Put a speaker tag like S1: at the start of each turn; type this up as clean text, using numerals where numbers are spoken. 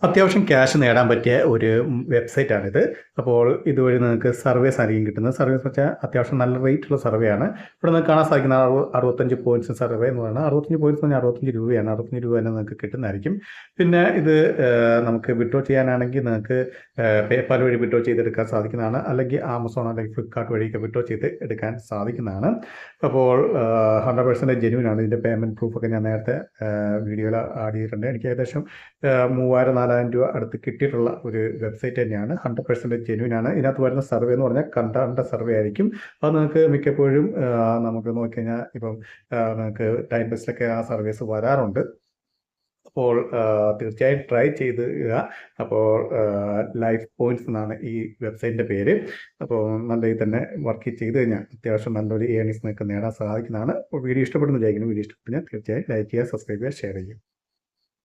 S1: അത്യാവശ്യം ക്യാഷ് നേടാൻ പറ്റിയ ഒരു വെബ്സൈറ്റാണിത്. അപ്പോൾ ഇതുവഴി നിങ്ങൾക്ക് സർവീസ് ആയിരിക്കും കിട്ടുന്നത്. സർവീസ് വെച്ചാൽ അത്യാവശ്യം നല്ല റേറ്റുള്ള സർവേ ആണ്. ഇവിടെ നിങ്ങൾക്ക് കാണാൻ സാധിക്കുന്ന 65 പോയിന്റ്സ് സർവേ എന്ന് പറഞ്ഞാൽ 65 പോയിന്റ്സ് എന്ന് പറഞ്ഞാൽ 65 രൂപയാണ്. 65 രൂപ തന്നെ നിങ്ങൾക്ക് കിട്ടുന്നതായിരിക്കും. പിന്നെ ഇത് നമുക്ക് വിഡ്രോ ചെയ്യാനാണെങ്കിൽ നിങ്ങൾക്ക് പേപ്പാൽ വഴി വിഡ്രോ ചെയ്തെടുക്കാൻ സാധിക്കുന്നതാണ്. അല്ലെങ്കിൽ ആമസോൺ അല്ലെങ്കിൽ ഫ്ലിപ്കാർട്ട് വഴിയൊക്കെ വിഡ്രോ ചെയ്ത് എടുക്കാൻ സാധിക്കുന്നതാണ്. അപ്പോൾ 100% ജെന്യൂൻ ആണ്. ഇതിൻ്റെ പേയ്മെൻറ്റ് പ്രൂഫൊക്കെ ഞാൻ നേരത്തെ വീഡിയോയിൽ ആഡ് ചെയ്തിട്ടുണ്ട്. എനിക്ക് ഏകദേശം 3000-4000 രൂപ അടുത്ത് കിട്ടിയിട്ടുള്ള ഒരു വെബ്സൈറ്റ് തന്നെയാണ്. 100% ജെന്യൂൻ ആണ്. ഇതിനകത്ത് വരുന്ന സർവേ എന്ന് പറഞ്ഞാൽ കണ്ട സർവേ ആയിരിക്കും. അത് നിങ്ങൾക്ക് മിക്കപ്പോഴും നമുക്ക് നോക്കിക്കഴിഞ്ഞാൽ ഇപ്പം നിങ്ങൾക്ക് ടൈം ബെസ്റ്റിലൊക്കെ ആ സർവീസ് വരാറുണ്ട്. അപ്പോൾ തീർച്ചയായും ട്രൈ ചെയ്യുക. അപ്പോൾ ലൈഫ് പോയിന്റ്സ് എന്നാണ് ഈ വെബ്സൈറ്റിൻ്റെ പേര്. അപ്പോൾ നല്ല രീതിയിൽ തന്നെ വർക്ക് ചെയ്ത് കഴിഞ്ഞാൽ അത്യാവശ്യം നല്ലൊരു ഏർണിങ്സ് നിങ്ങൾക്ക് നേടാൻ സാധിക്കുന്നതാണ്. അപ്പോൾ വീഡിയോ ഇഷ്ടപ്പെടുന്ന വിചാരിക്കുന്നു. വീഡിയോ ഇഷ്ടപ്പെട്ടു കഴിഞ്ഞാൽ തീർച്ചയായും ലൈക്ക് ചെയ്യുക, സബ്സ്ക്രൈബ് ചെയ്യുക, ഷെയർ ചെയ്യുക.